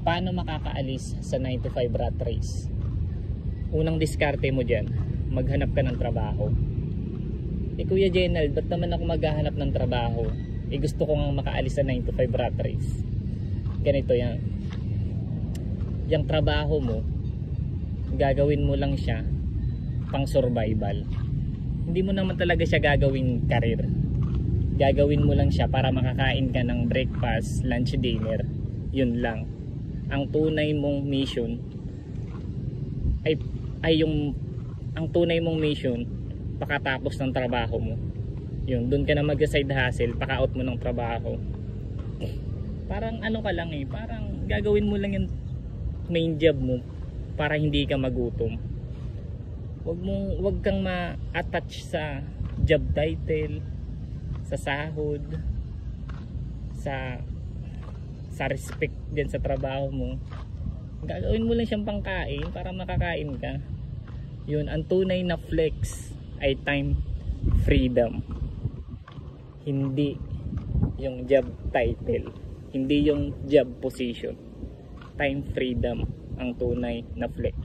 Paano makakaalis sa 9 to 5 rat race? Unang diskarte mo dyan, maghanap ka ng trabaho. Kuya Jenald, ba't naman ako maghahanap ng trabaho? Gusto ko nga makaalis sa 9 to 5 rat race. Ganito yan. Yung trabaho mo, gagawin mo lang siya pang survival. Hindi mo naman talaga siya gagawin career. Gagawin mo lang siya para makakain ka ng breakfast, lunch, dinner. Yun lang. Ang tunay mong mission ang tunay mong mission pakatapos ng trabaho mo. Yun, doon ka na mag-side hustle, paka-out mo ng trabaho. Parang ano ka lang parang gagawin mo lang yung main job mo para hindi ka magutom. Wag kang ma-attach sa job title, sa sahod, sa respect din sa trabaho mo. Gagawin mo lang siyang pangkain para makakain ka. Yun, ang tunay na flex ay time freedom. Hindi yung job title, hindi yung job position. Time freedom ang tunay na flex.